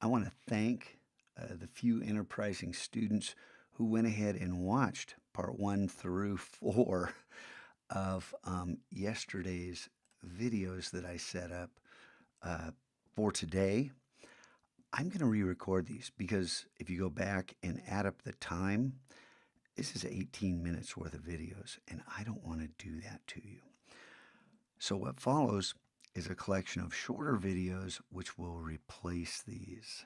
I want to thank the few enterprising students who went ahead and watched part 1 through 4 of yesterday's videos that I set up uh, for today. I'm going to re-record these because if you go back and add up the time, this is 18 minutes worth of videos, and I don't want to do that to you. So what follows is a collection of shorter videos which will replace these.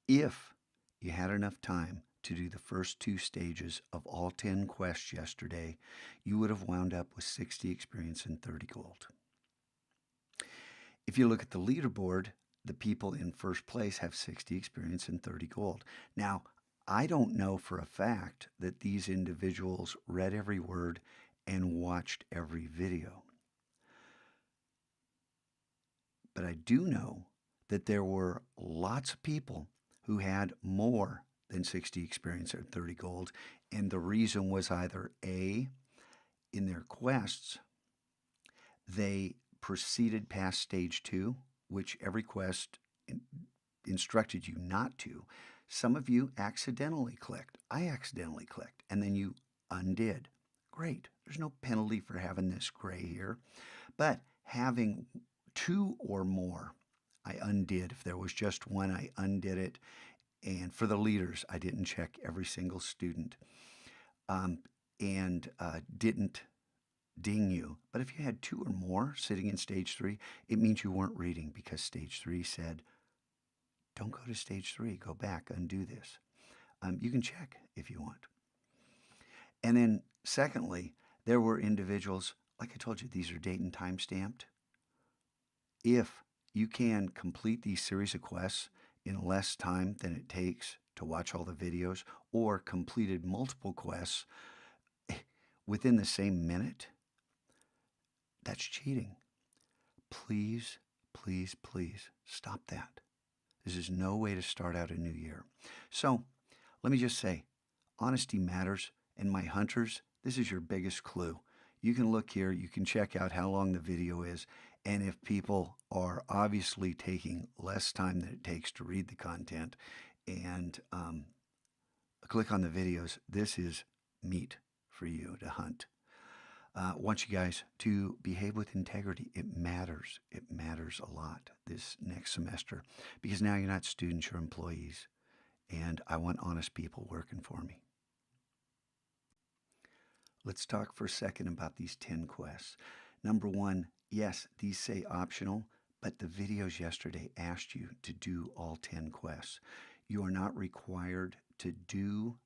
If you had enough time to do the first 2 stages of all 10 quests yesterday, you would have wound up with 60 experience and 30 gold. If you look at the leaderboard, the people in first place have 60 experience and 30 gold. Now, I don't know for a fact that these individuals read every word and watched every video. But I do know that there were lots of people who had more than 60 experience or 30 gold, and the reason was either A, in their quests, they proceeded past stage 2, which every quest instructed you not to. Some of you accidentally clicked. I accidentally clicked, and then you undid. Great. There's no penalty for having this gray here, but having 2 or more, I undid. If there was just 1, I undid it. And for the leaders, I didn't check every single student and didn't ding you. But if you had 2 or more sitting in stage 3, it means you weren't reading because stage 3 said, don't go to stage 3, go back, undo this. You can check if you want. And then secondly, there were individuals, like I told you, these are date and time stamped. If you can complete these series of quests in less time than it takes to watch all the videos, or completed multiple quests within the same minute, that's cheating. Please, please, please stop that. This is no way to start out a new year. So let me just say, honesty matters, and my hunters, this is your biggest clue. You can look here, you can check out how long the video is, and if people are obviously taking less time than it takes to read the content and click on the videos, this is meat for you to hunt. I want you guys to behave with integrity. It matters. It matters a lot this next semester because now you're not students, you're employees, and I want honest people working for me. Let's talk for a second about these 10 quests. Number 1, yes, these say optional, but the videos yesterday asked you to do all 10 quests. You are not required to do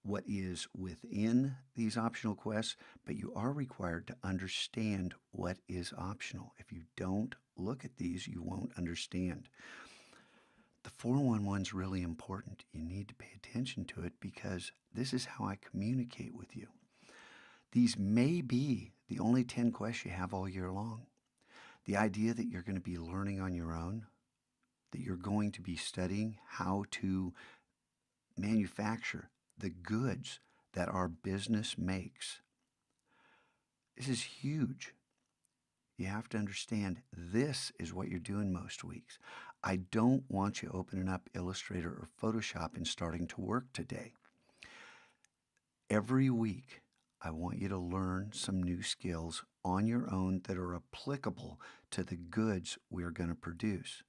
what is within these optional quests, but you are required to understand what is optional. If you don't look at these, you won't understand. The 411 is really important. You need to pay attention to it because this is how I communicate with you. These may be the only 10 quests you have all year long. The idea that you're going to be learning on your own, that you're going to be studying how to manufacture the goods that our business makes. This is huge. You have to understand this is what you're doing most weeks. I don't want you opening up Illustrator or Photoshop and starting to work today. Every week, I want you to learn some new skills on your own that are applicable to the goods we're going to produce.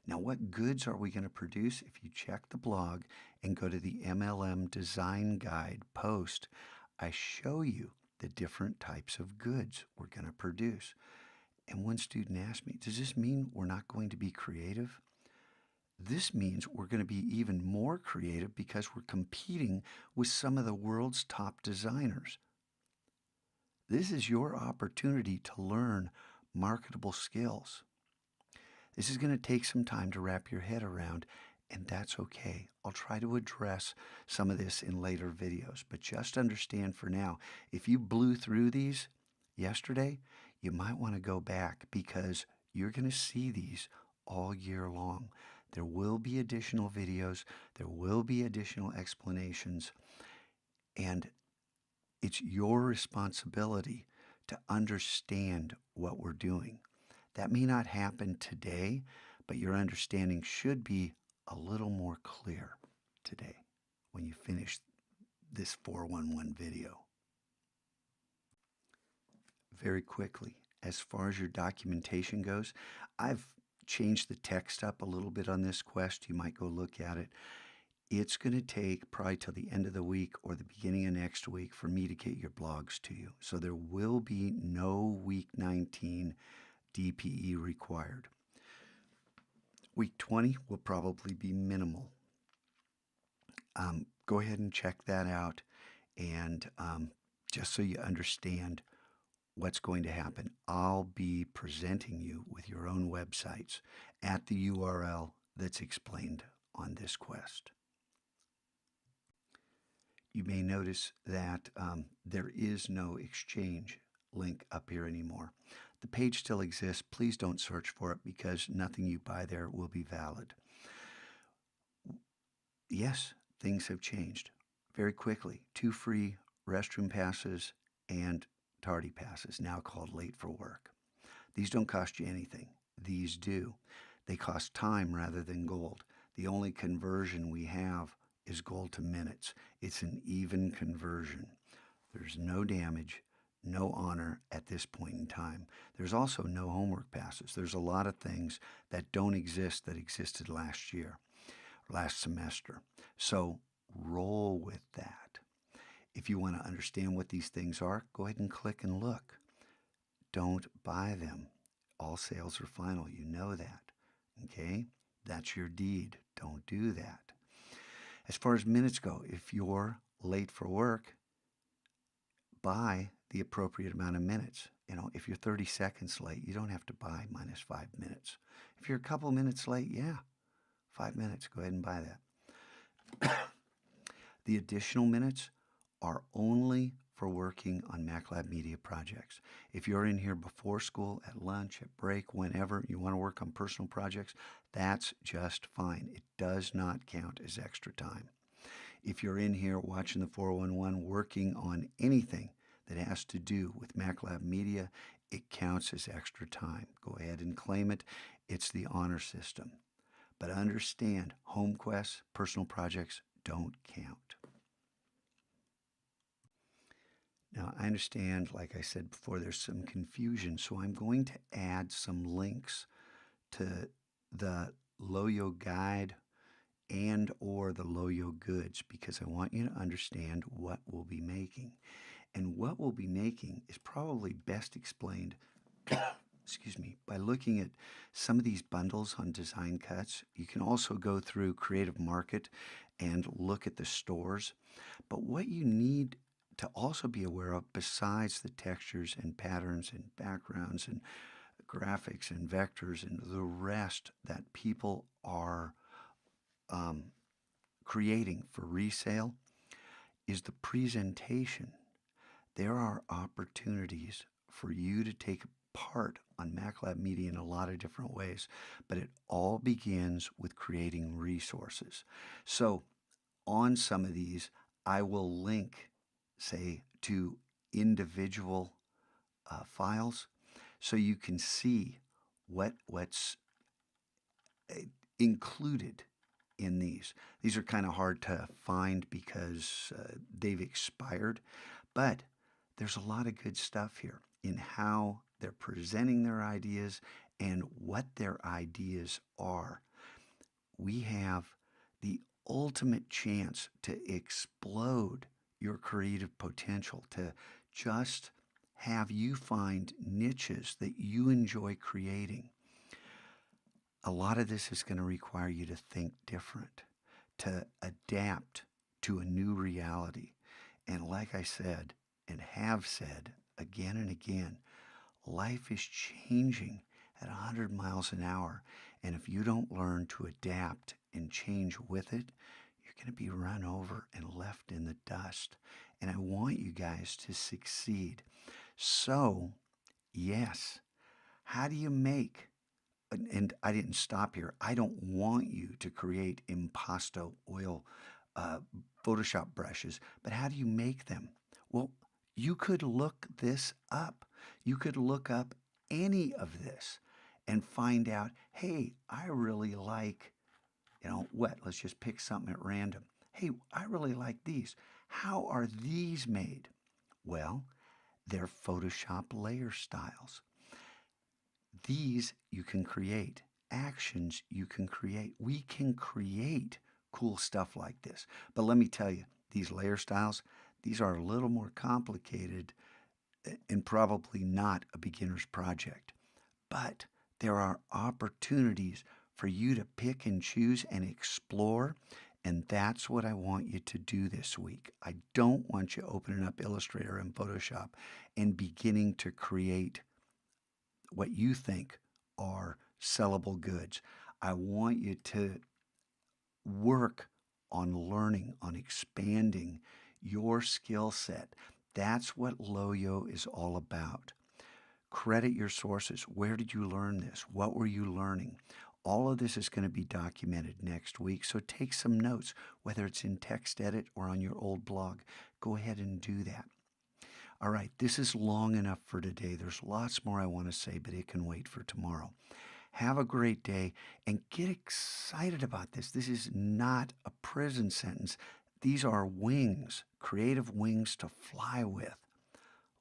Now, what goods are we going to produce? If you check the blog and go to the MLM Design Guide post, I show you the different types of goods we're going to produce. And one student asked me, does this mean we're not going to be creative? This means we're going to be even more creative because we're competing with some of the world's top designers. This is your opportunity to learn marketable skills. This is going to take some time to wrap your head around, and that's okay. I'll try to address some of this in later videos, but just understand for now, if you blew through these yesterday, you might want to go back because you're going to see these all year long. There will be additional videos, there will be additional explanations, and it's your responsibility to understand what we're doing. That may not happen today, but your understanding should be a little more clear today when you finish this 411 video. Very quickly, as far as your documentation goes, I've changed the text up a little bit on this quest. You might go look at it. It's going to take probably till the end of the week or the beginning of next week for me to get your blogs to you. So there will be no week 19 DPE required. Week 20 will probably be minimal. Go ahead and check that out. And just so you understand what's going to happen, I'll be presenting you with your own websites at the URL that's explained on this quest. You may notice that there is no exchange link up here anymore. The page still exists. Please don't search for it because nothing you buy there will be valid. Yes, things have changed very quickly. 2 free restroom passes and tardy passes, now called late for work. These don't cost you anything. These do. They cost time rather than gold. The only conversion we have is gold to minutes. It's an even conversion. There's no damage, no honor at this point in time. There's also no homework passes. There's a lot of things that don't exist that existed last year, last semester. So roll with that. If you want to understand what these things are, go ahead and click and look. Don't buy them. All sales are final. You know that. Okay? That's your deed. Don't do that. As far as minutes go, if you're late for work, buy the appropriate amount of minutes. If you're 30 seconds late, you don't have to buy minus 5 minutes. If you're a couple minutes late, yeah, 5 minutes. Go ahead and buy that. The additional minutes are only for working on MacLab Media projects. If you're in here before school, at lunch, at break, whenever you want to work on personal projects, that's just fine. It does not count as extra time. If you're in here watching the 411 working on anything that has to do with MacLab Media, it counts as extra time. Go ahead and claim it. It's the honor system. But understand, home quests, personal projects don't count. Now, I understand, like I said before, there's some confusion, so I'm going to add some links to the Loyo guide and or the Loyo goods because I want you to understand what we'll be making. And what we'll be making is probably best explained excuse me, by looking at some of these bundles on Design Cuts. You can also go through Creative Market and look at the stores. But what you need to also be aware of, besides the textures and patterns and backgrounds and graphics and vectors and the rest that people are creating for resale, is the presentation. There are opportunities for you to take part on MacLab Media in a lot of different ways, but it all begins with creating resources. So on some of these, I will link, say, to individual files so you can see what's included in these. These are kind of hard to find because they've expired, but there's a lot of good stuff here in how they're presenting their ideas and what their ideas are. We have the ultimate chance to explode your creative potential, to just have you find niches that you enjoy creating. A lot of this is going to require you to think different, to adapt to a new reality. And like I said, and have said again and again, life is changing at 100 miles an hour. And if you don't learn to adapt and change with it, you're going to be run over and left in the dust. And I want you guys to succeed. So, yes, how do you make, and I didn't stop here, I don't want you to create impasto oil Photoshop brushes, but how do you make them? Well, you could look this up. You could look up any of this and find out, hey, I really like, what? Let's just pick something at random. Hey, I really like these. How are these made? Well, they're Photoshop layer styles. These you can create. Actions you can create. We can create cool stuff like this. But let me tell you, these layer styles, these are a little more complicated and probably not a beginner's project. But there are opportunities for you to pick and choose and explore. And that's what I want you to do this week. I don't want you opening up Illustrator and Photoshop and beginning to create what you think are sellable goods. I want you to work on learning, on expanding your skill set. That's what Loyo is all about. Credit your sources. Where did you learn this? What were you learning? All of this is going to be documented next week, so take some notes, whether it's in TextEdit or on your old blog. Go ahead and do that. All right, this is long enough for today. There's lots more I want to say, but it can wait for tomorrow. Have a great day and get excited about this. This is not a prison sentence. These are wings, creative wings to fly with.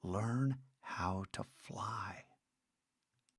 Learn how to fly.